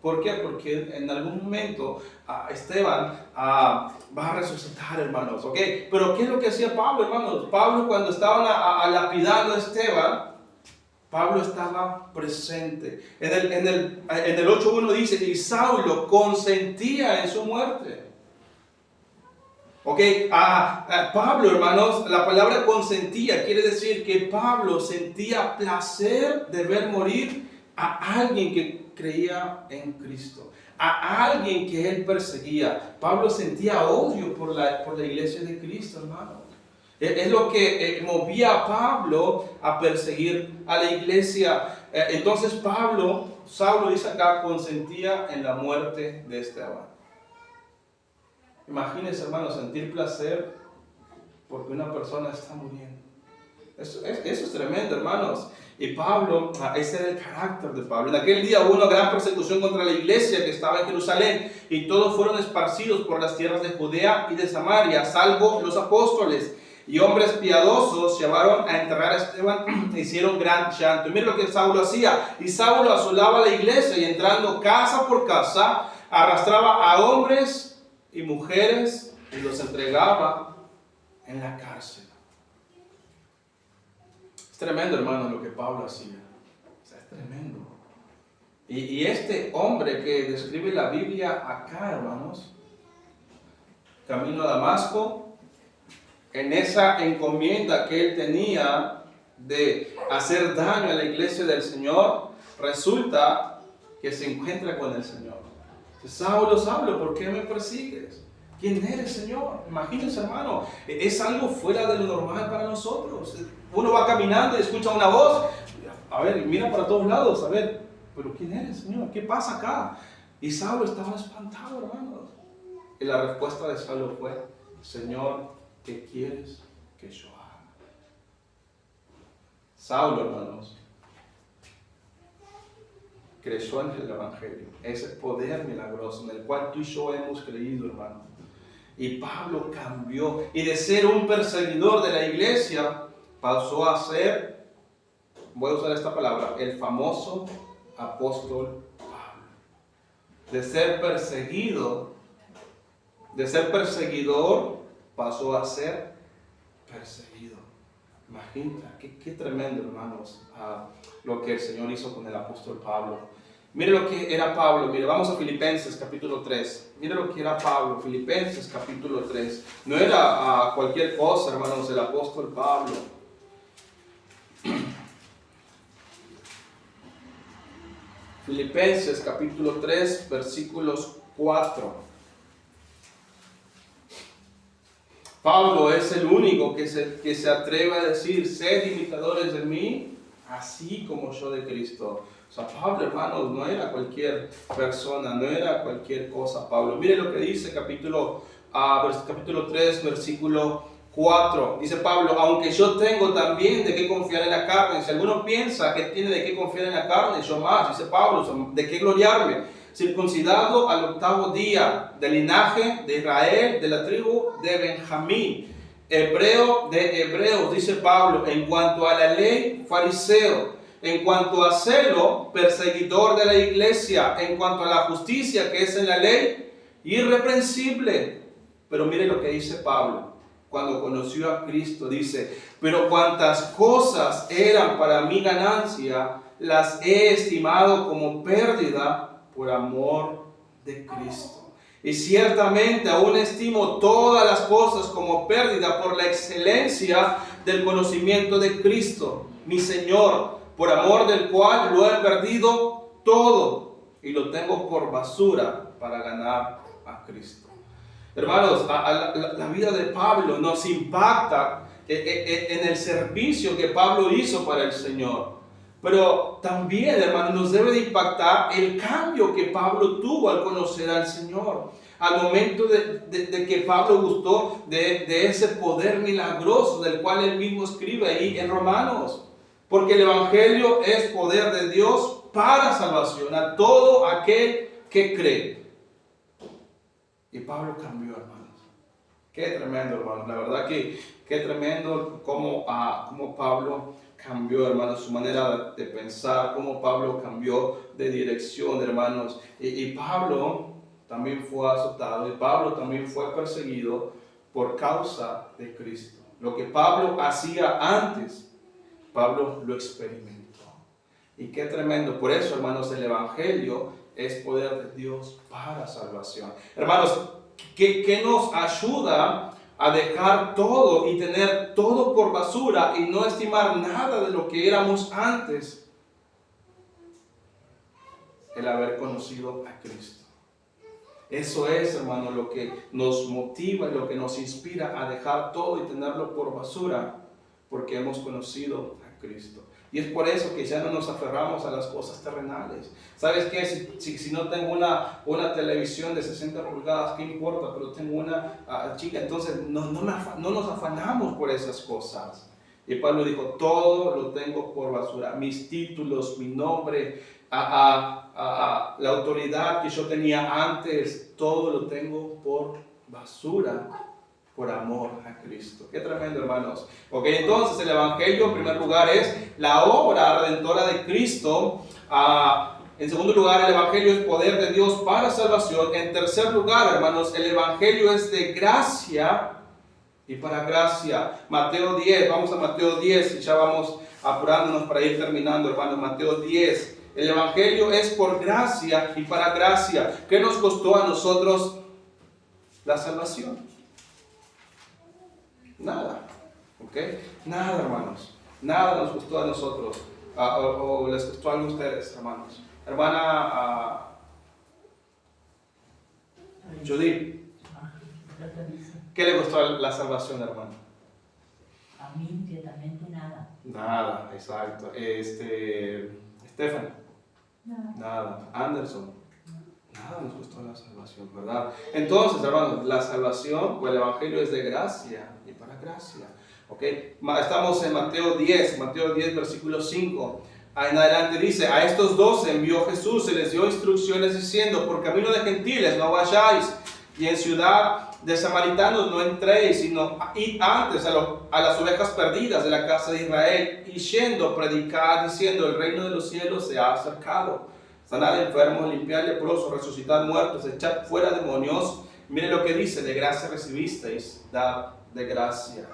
¿Por qué? Porque en algún momento Esteban va a resucitar, hermanos, ¿ok? Pero ¿qué es lo que hacía Pablo, hermanos? Pablo, cuando estaban lapidando a Esteban, Pablo estaba presente. En el 8:1 dice, y Saulo consentía en su muerte. ¿Ok? Pablo, hermanos, la palabra consentía quiere decir que Pablo sentía placer de ver morir a alguien que creía en Cristo, a alguien que él perseguía. Pablo sentía odio por la iglesia de Cristo, hermano. Es lo que movía a Pablo a perseguir a la iglesia. Entonces Saulo dice acá, consentía en la muerte de Esteban. Imagínense, hermano, sentir placer porque una persona está muriendo. Eso es tremendo, hermanos. Y Pablo, ese era el carácter de Pablo. En aquel día hubo una gran persecución contra la iglesia que estaba en Jerusalén, y todos fueron esparcidos por las tierras de Judea y de Samaria, salvo los apóstoles. y hombres piadosos llevaron a enterrar a Esteban e hicieron gran llanto. Y mire lo que Saulo hacía. Y Saulo asolaba la iglesia y entrando casa por casa, arrastraba a hombres y mujeres y los entregaba en la cárcel. Es tremendo, hermano, lo que Pablo hacía. O sea, es tremendo. Y este hombre que describe la Biblia acá, hermanos, camino a Damasco, en esa encomienda que él tenía de hacer daño a la iglesia del Señor, resulta que se encuentra con el Señor. Saulo, Saulo, ¿por qué me persigues? ¿Quién eres, Señor? Imagínense, hermano, es algo fuera de lo normal para nosotros. Uno va caminando y escucha una voz, a ver, mira para todos lados, a ver, pero ¿quién eres, Señor? ¿Qué pasa acá? Y Saulo estaba espantado, hermanos. Y la respuesta de Saulo fue, Señor, ¿qué quieres que yo haga? Saulo, hermanos, creyó en el Evangelio, ese poder milagroso en el cual tú y yo hemos creído, hermano. Y Pablo cambió, y de ser un perseguidor de la iglesia, pasó a ser, voy a usar esta palabra, el famoso apóstol Pablo. De ser perseguido, de ser perseguidor, pasó a ser perseguido. Imagínate, qué tremendo, hermanos, lo que el Señor hizo con el apóstol Pablo. Mire lo que era Pablo. Mire, vamos a Filipenses capítulo 3. Mire lo que era Pablo, Filipenses capítulo 3. No era cualquier cosa, hermanos, el apóstol Pablo. Filipenses capítulo 3, versículos 4. Pablo es el único que se atreve a decir, sed imitadores de mí, así como yo de Cristo. O sea, Pablo, hermanos, no era cualquier persona, no era cualquier cosa, Pablo. Mire lo que dice capítulo 3, versículo 4. Dice Pablo, aunque yo tengo también de qué confiar en la carne. Si alguno piensa que tiene de qué confiar en la carne, yo más. Dice Pablo, ¿de qué gloriarme? Circuncidado al 8º día, del linaje de Israel, de la tribu de Benjamín, hebreo de hebreos, dice Pablo, en cuanto a la ley, fariseo, en cuanto a celo, perseguidor de la iglesia, en cuanto a la justicia que es en la ley, irreprensible. Pero mire lo que dice Pablo, cuando conoció a Cristo, dice, pero cuantas cosas eran para mi ganancia, las he estimado como pérdida por amor de Cristo. Y ciertamente aún estimo todas las cosas como pérdida por la excelencia del conocimiento de Cristo, mi Señor, por amor del cual lo he perdido todo y lo tengo por basura para ganar a Cristo. Hermanos, la vida de Pablo nos impacta en el servicio que Pablo hizo para el Señor. Pero también, hermanos, nos debe de impactar el cambio que Pablo tuvo al conocer al Señor. Al momento de que Pablo gustó de ese poder milagroso del cual él mismo escribe ahí en Romanos. Porque el Evangelio es poder de Dios para salvación a todo aquel que cree. Y Pablo cambió, hermanos. Qué tremendo, hermanos. La verdad que qué tremendo cómo Pablo cambió, hermanos, su manera de pensar, cómo Pablo cambió de dirección, hermanos. Y Pablo también fue azotado, y Pablo también fue perseguido por causa de Cristo. Lo que Pablo hacía antes, Pablo lo experimentó. Y qué tremendo. Por eso, hermanos, el Evangelio es poder de Dios para salvación. Hermanos, ¿qué nos ayuda a dejar todo y tener todo por basura y no estimar nada de lo que éramos antes? El haber conocido a Cristo. Eso es, hermano, lo que nos motiva y lo que nos inspira a dejar todo y tenerlo por basura, porque hemos conocido a Cristo. Y es por eso que ya no nos aferramos a las cosas terrenales. ¿Sabes qué? Si no tengo una televisión de 60 pulgadas, ¿qué importa? Pero tengo una chica, entonces no nos afanamos por esas cosas. Y Pablo dijo, todo lo tengo por basura. Mis títulos, mi nombre, la autoridad que yo tenía antes, todo lo tengo por basura por amor a Cristo. Qué tremendo, hermanos. Ok, entonces el Evangelio en primer lugar es la obra redentora de Cristo. En segundo lugar, el Evangelio es poder de Dios para salvación. En tercer lugar, hermanos, el Evangelio es de gracia y para gracia. Mateo 10, vamos a Mateo 10 y ya vamos apurándonos para ir terminando, hermanos. Mateo 10. El Evangelio es por gracia y para gracia. ¿Qué nos costó a nosotros la salvación? Nada. ¿Ok? Nada, hermanos. Nada nos costó a nosotros. O les costó algo a ustedes, hermanos. Hermana Judy, ¿qué le costó la salvación, hermano? A mí inmediatamente nada. Nada, exacto. Estefan, nada. Anderson, nada nos costó la salvación, ¿verdad? Entonces, hermanos, la salvación o el Evangelio es de gracia y para gracia. ¿Ok? Estamos en Mateo 10, versículo 5. En adelante dice: a estos 12 envió Jesús, se les dio instrucciones diciendo: por camino de gentiles no vayáis, y en ciudad de samaritanos no entréis, sino id antes a las ovejas perdidas de la casa de Israel, y yendo predicad diciendo: el reino de los cielos se ha acercado. Sanad enfermos, limpiad leprosos, resucitad muertos, echad fuera demonios. Mire lo que dice: de gracia recibisteis, dad de gracia.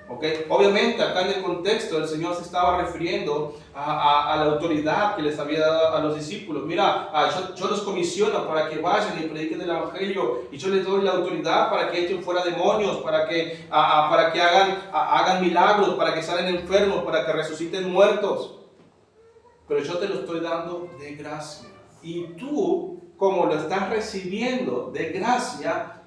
Okay. Obviamente acá en el contexto el Señor se estaba refiriendo a la autoridad que les había dado a los discípulos. Mira, yo los comisiono para que vayan y prediquen el Evangelio, y yo les doy la autoridad para que echen fuera demonios, para que hagan milagros, para que salen enfermos, para que resuciten muertos. Pero yo te lo estoy dando de gracia, y tú, como lo estás recibiendo de gracia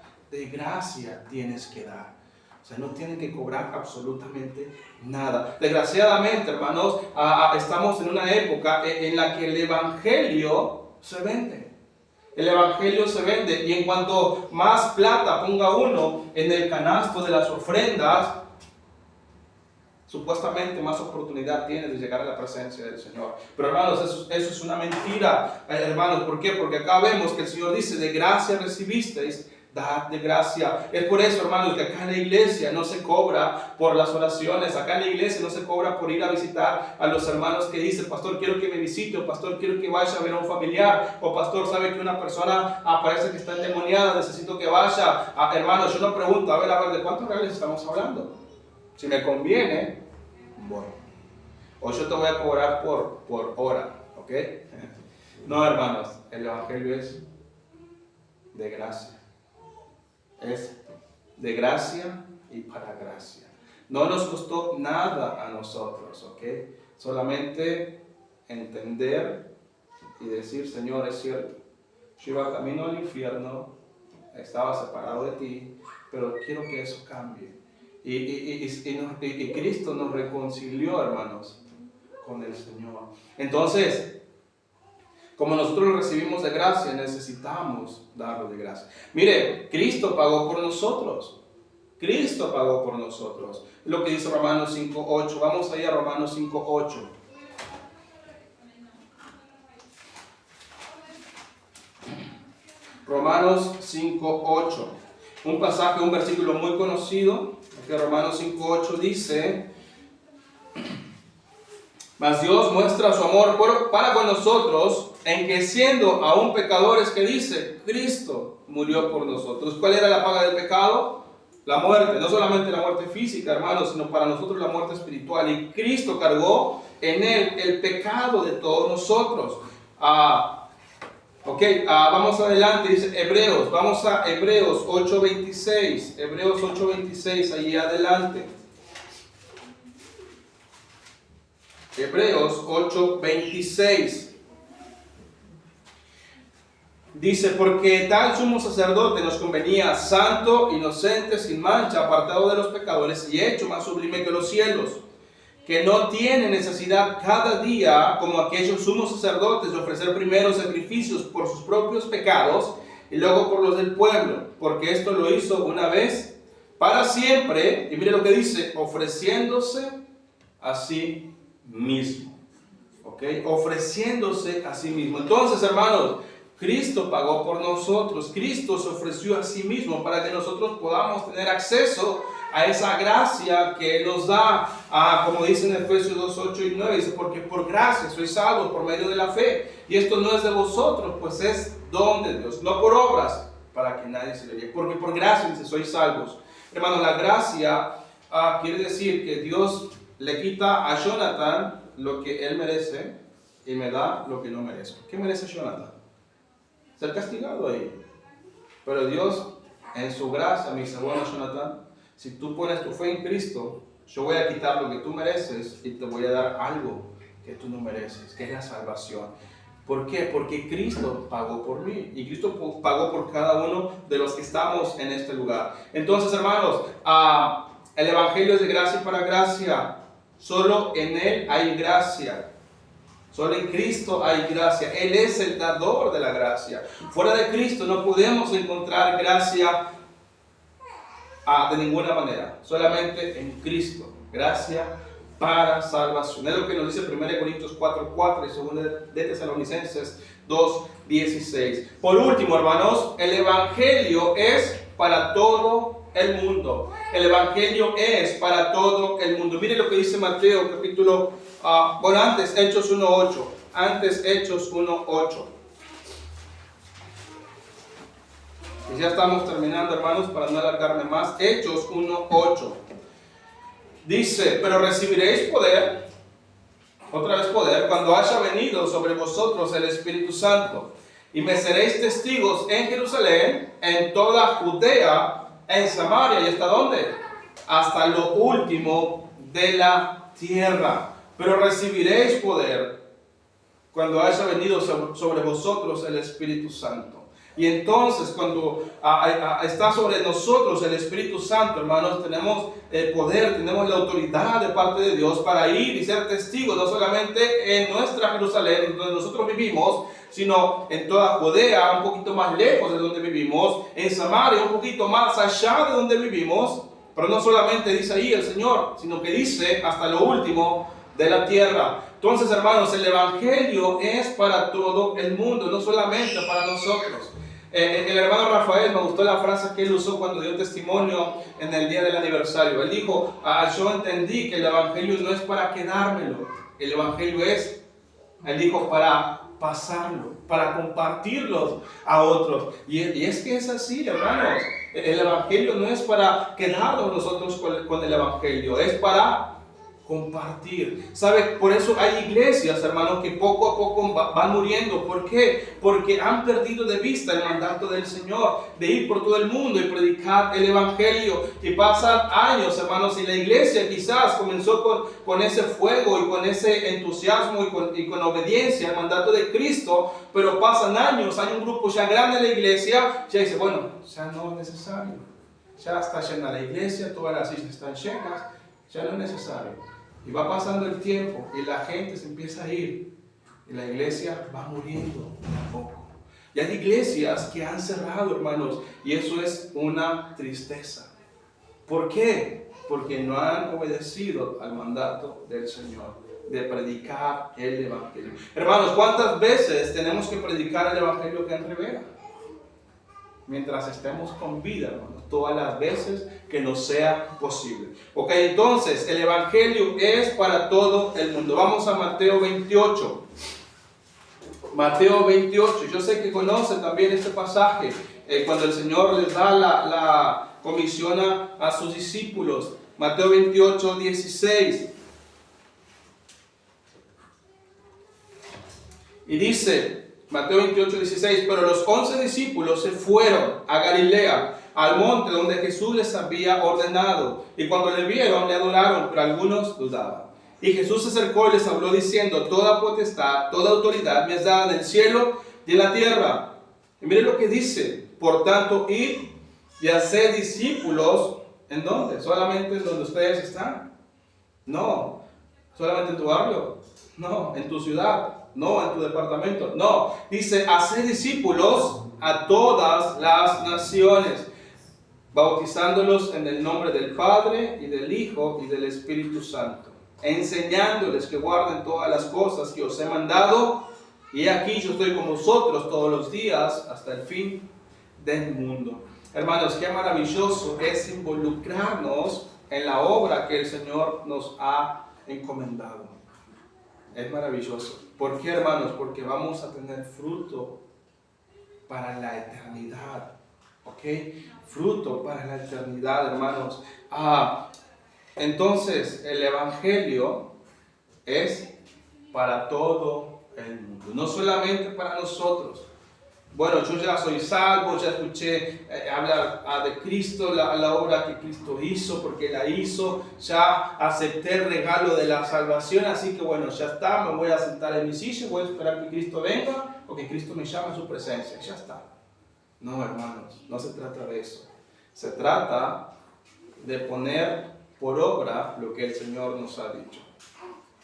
tienes que dar. O sea, no tienen que cobrar absolutamente nada. Desgraciadamente, hermanos, estamos en una época en la que el Evangelio se vende. El Evangelio se vende, y en cuanto más plata ponga uno en el canasto de las ofrendas, supuestamente más oportunidad tiene de llegar a la presencia del Señor. Pero, hermanos, eso es una mentira, hermanos. ¿Por qué? Porque acá vemos que el Señor dice: de gracia recibisteis, dad de gracia. Es por eso, hermanos, que acá en la iglesia no se cobra por las oraciones. Acá en la iglesia no se cobra por ir a visitar a los hermanos que dicen: pastor, quiero que me visite, o pastor, quiero que vaya a ver a un familiar, o pastor, sabe que una persona parece que está endemoniada, necesito que vaya. Hermanos, yo no pregunto, a ver, ¿de cuántos reales estamos hablando? Si me conviene, voy. O yo te voy a cobrar por hora, ¿ok? No, hermanos, el Evangelio es de gracia. Es de gracia y para gracia. No nos costó nada a nosotros, ¿ok? Solamente entender y decir: Señor, es cierto, yo iba camino al infierno, estaba separado de ti, pero quiero que eso cambie. Y Cristo nos reconcilió, hermanos, con el Señor. Entonces, como nosotros lo recibimos de gracia, necesitamos darlo de gracia. Mire, Cristo pagó por nosotros. Cristo pagó por nosotros. Lo que dice Romanos 5:8. Vamos ahí a Romanos 5:8. Romanos 5:8. Un pasaje, un versículo muy conocido, que Romanos 5:8 dice: mas Dios muestra su amor para con nosotros, en que siendo aún pecadores, que dice, Cristo murió por nosotros. ¿Cuál era la paga del pecado? La muerte. No solamente la muerte física, hermanos, sino para nosotros la muerte espiritual. Y Cristo cargó en él el pecado de todos nosotros. Vamos adelante, dice Hebreos. Vamos a Hebreos 8:26. Hebreos 8:26, allí adelante. Hebreos 8:26. Dice: porque tal sumo sacerdote nos convenía, santo, inocente, sin mancha, apartado de los pecadores y hecho más sublime que los cielos, que no tiene necesidad cada día, como aquellos sumos sacerdotes, de ofrecer primero sacrificios por sus propios pecados y luego por los del pueblo, porque esto lo hizo una vez para siempre. Y mire lo que dice: ofreciéndose a sí mismo. ¿Ok? Ofreciéndose a sí mismo. Entonces, hermanos, Cristo pagó por nosotros. Cristo se ofreció a sí mismo para que nosotros podamos tener acceso a esa gracia que Él nos da, como dice en Efesios 2, 8 y 9, dice, porque por gracia sois salvos por medio de la fe, y esto no es de vosotros, pues es don de Dios, no por obras, para que nadie se le diga, porque por gracia dice, sois salvos. Hermano, la gracia quiere decir que Dios le quita a Jonathan lo que él merece y me da lo que no merezco. ¿Qué merece Jonathan? Ser castigado ahí. Pero Dios, en su gracia, me dice, bueno, Jonathan, si tú pones tu fe en Cristo, yo voy a quitar lo que tú mereces y te voy a dar algo que tú no mereces, que es la salvación. ¿Por qué? Porque Cristo pagó por mí y Cristo pagó por cada uno de los que estamos en este lugar. Entonces, hermanos, el Evangelio es de gracia para gracia. Solo en Él hay gracia. Solo en Cristo hay gracia. Él es el dador de la gracia. Fuera de Cristo no podemos encontrar gracia de ninguna manera. Solamente en Cristo. Gracia para salvación. Es lo que nos dice 1 Corintios 4:4 y 2 de Tesalonicenses 2:16. Por último, hermanos, el Evangelio es para todo el mundo. El Evangelio es para todo el mundo. Mire lo que dice Mateo capítulo, antes Hechos 1:8. Antes Hechos 1:8. Y ya estamos terminando, hermanos, para no alargarme más. Hechos 1:8. Dice, pero recibiréis poder, otra vez poder, cuando haya venido sobre vosotros el Espíritu Santo. Y me seréis testigos en Jerusalén, en toda Judea, en Samaria. ¿Y hasta dónde? Hasta lo último de la tierra. Pero recibiréis poder cuando haya venido sobre vosotros el Espíritu Santo. Y entonces cuando está sobre nosotros el Espíritu Santo, hermanos, tenemos el poder, tenemos la autoridad de parte de Dios para ir y ser testigos, no solamente en nuestra Jerusalén, donde nosotros vivimos, sino en toda Judea, un poquito más lejos de donde vivimos, en Samaria, un poquito más allá de donde vivimos, pero no solamente dice ahí el Señor, sino que dice hasta lo último de la tierra. Entonces, hermanos, el Evangelio es para todo el mundo, no solamente para nosotros. El hermano Rafael, me gustó la frase que él usó cuando dio testimonio en el día del aniversario. Él dijo, yo entendí que el Evangelio no es para quedármelo, el Evangelio es, él dijo, para pasarlo, para compartirlo a otros. Y es que es así, hermanos. El Evangelio no es para quedarnos nosotros con el Evangelio, es para compartir. ¿Sabe? Por eso hay iglesias, hermanos, que poco a poco van muriendo. ¿Por qué? Porque han perdido de vista el mandato del Señor de ir por todo el mundo y predicar el Evangelio. Y pasan años, hermanos, y la iglesia quizás comenzó con ese fuego y con ese entusiasmo y con obediencia al mandato de Cristo, pero pasan años, hay un grupo ya grande en la iglesia, ya dice, bueno, ya no es necesario. Ya está llena la iglesia, todas las sillas están llenas, ya no es necesario. Y va pasando el tiempo y la gente se empieza a ir y la iglesia va muriendo de a poco. Y hay iglesias que han cerrado, hermanos, y eso es una tristeza. ¿Por qué? Porque no han obedecido al mandato del Señor de predicar el Evangelio. Hermanos, ¿cuántas veces tenemos que predicar el Evangelio acá en Rivera? Mientras estemos con vida, hermanos, todas las veces que nos sea posible. Ok, entonces el Evangelio es para todo el mundo. Vamos a Mateo 28. Mateo 28. Yo sé que conocen también este pasaje, cuando el Señor les da la comisión a sus discípulos. Mateo 28, 16. Y dice, Mateo 28, 16, pero los 11 discípulos se fueron a Galilea, al monte donde Jesús les había ordenado. Y cuando le vieron, le adoraron, pero algunos dudaban. Y Jesús se acercó y les habló diciendo, toda potestad, toda autoridad me es dada en el cielo y en la tierra. Y miren lo que dice, por tanto, id y haced discípulos, ¿en dónde? ¿Solamente en donde ustedes están? No. ¿Solamente en tu barrio? No. ¿En tu ciudad? No. ¿En tu departamento? No. Dice, haced discípulos a todas las naciones, bautizándolos en el nombre del Padre y del Hijo y del Espíritu Santo, enseñándoles que guarden todas las cosas que os he mandado, Y aquí yo estoy con vosotros todos los días hasta el fin del mundo. Hermanos, qué maravilloso es involucrarnos en la obra que el Señor nos ha encomendado. Es maravilloso. ¿Por qué, hermanos? Porque vamos a tener fruto para la eternidad. ¿Ok? Fruto para la eternidad, hermanos. Entonces, el Evangelio es para todo el mundo. No solamente para nosotros. Bueno, yo ya soy salvo, ya escuché hablar de Cristo, la obra que Cristo hizo, porque la hizo, ya acepté el regalo de la salvación, así que bueno, ya está, me voy a sentar en mi silla, voy a esperar que Cristo venga, o que Cristo me llame a su presencia, ya está. No, hermanos, no se trata de eso. Se trata de poner por obra lo que el Señor nos ha dicho.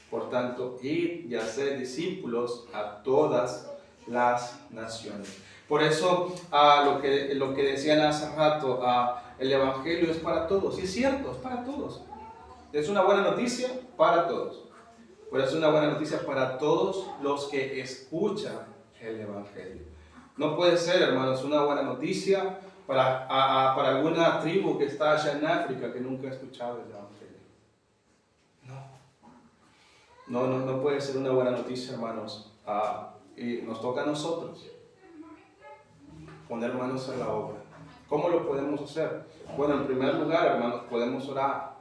Por tanto, ir y hacer discípulos a todas las naciones. Por eso, lo que decían hace rato, el Evangelio es para todos. Y es cierto, es para todos. Es una buena noticia para todos. Pero es una buena noticia para todos los que escuchan el Evangelio. No puede ser, hermanos, una buena noticia para alguna tribu que está allá en África que nunca ha escuchado el Evangelio. No puede ser una buena noticia, hermanos. Y nos toca a nosotros poner manos en la obra. ¿Cómo lo podemos hacer? Bueno, en primer lugar, hermanos, podemos orar.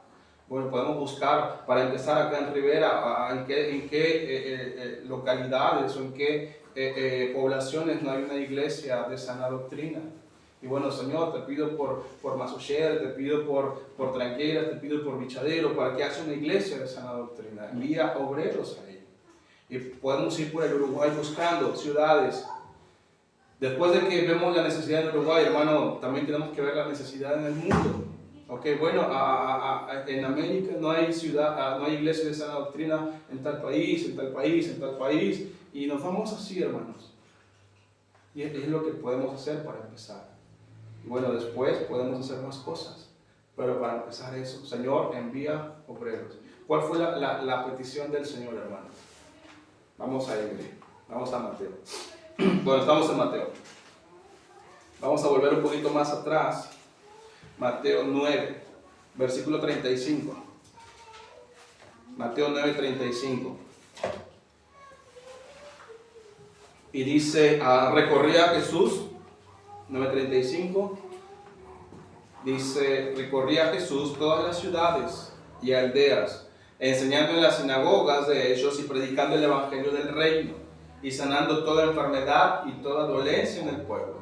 Bueno, podemos buscar, para empezar acá en Rivera, en qué localidades o en qué poblaciones no hay una iglesia de sana doctrina. Y bueno, Señor, te pido por Masocher, te pido por Tranqueras, te pido por Bichadero, para que haya una iglesia de sana doctrina. Envía obreros ahí. Y podemos ir por el Uruguay buscando ciudades. Después de que vemos la necesidad en Uruguay, hermano, también tenemos que ver la necesidad en el mundo. Ok, bueno, en América no hay ciudad, no hay iglesia de sana doctrina en tal país, en tal país, en tal país. Y nos vamos así, hermanos. Y es lo que podemos hacer para empezar. Y bueno, después podemos hacer más cosas. Pero para empezar eso, Señor, envía obreros. ¿Cuál fue la petición del Señor, hermano? Vamos a ir, vamos a Mateo. Bueno, estamos en Mateo. Vamos a volver un poquito más atrás. Mateo 9, versículo 35. Mateo 9, 35. Y dice, recorría Jesús, 9:35, dice, recorría Jesús todas las ciudades y aldeas, enseñando en las sinagogas de ellos y predicando el evangelio del reino, y sanando toda enfermedad y toda dolencia en el pueblo.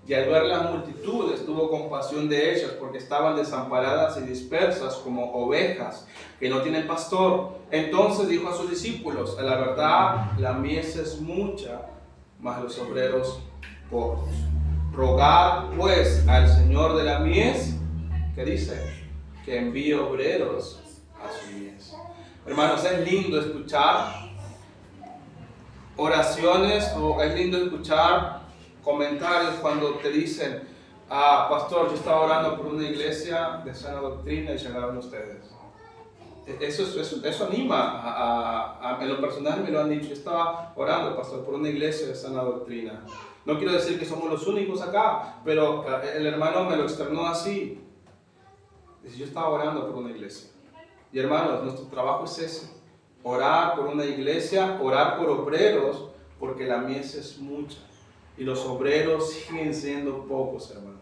Y al ver las multitudes tuvo compasión de ellas, porque estaban desamparadas y dispersas como ovejas que no tienen pastor. Entonces dijo a sus discípulos, a la verdad la mies es mucha, mas los obreros pocos. Rogad pues al Señor de la mies, ¿qué dice? Que envíe obreros a su mies. Hermanos, es lindo escuchar oraciones, o es lindo escuchar comentarios cuando te dicen, pastor, yo estaba orando por una iglesia de sana doctrina y llegaron ustedes. Eso anima, en lo personal me lo han dicho, yo estaba orando, pastor, por una iglesia de sana doctrina. No quiero decir que somos los únicos acá, pero el hermano me lo externó así. Dice, yo estaba orando por una iglesia. Y hermanos, nuestro trabajo es ese, orar por una iglesia, orar por obreros, porque la mies es mucha. Y los obreros siguen siendo pocos, hermanos.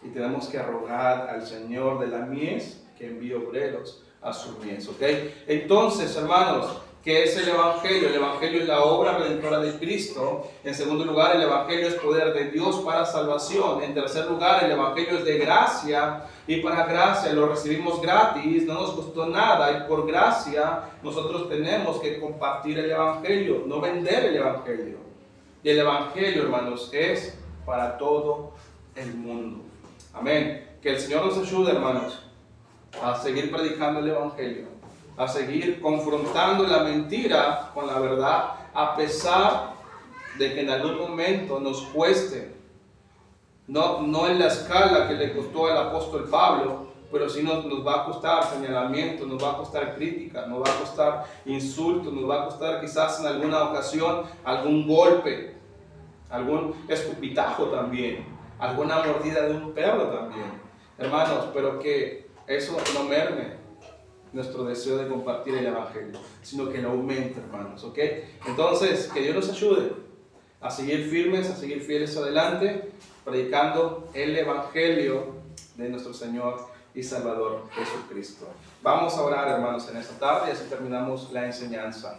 Y tenemos que rogar al Señor de la mies que envíe obreros a su mies, ¿ok? Entonces, hermanos, ¿qué es el Evangelio? El Evangelio es la obra redentora de Cristo. En segundo lugar, el Evangelio es poder de Dios para salvación. En tercer lugar, el Evangelio es de gracia. Y para gracia lo recibimos gratis, no nos costó nada. Y por gracia nosotros tenemos que compartir el Evangelio, no vender el Evangelio. Y el Evangelio, hermanos, es para todo el mundo. Amén. Que el Señor nos ayude, hermanos, a seguir predicando el Evangelio, a seguir confrontando la mentira con la verdad, a pesar de que en algún momento nos cueste. No en la escala que le costó al apóstol Pablo, pero sí nos va a costar señalamiento, nos va a costar crítica, nos va a costar insultos, nos va a costar quizás en alguna ocasión algún golpe, algún escupitajo también, alguna mordida de un perro también, hermanos, pero que eso no merme nuestro deseo de compartir el Evangelio, sino que lo aumente, hermanos, ¿ok? Entonces, que Dios nos ayude a seguir firmes, a seguir fieles adelante, predicando el Evangelio de nuestro Señor y Salvador Jesucristo. Vamos a orar, hermanos, en esta tarde y así terminamos la enseñanza.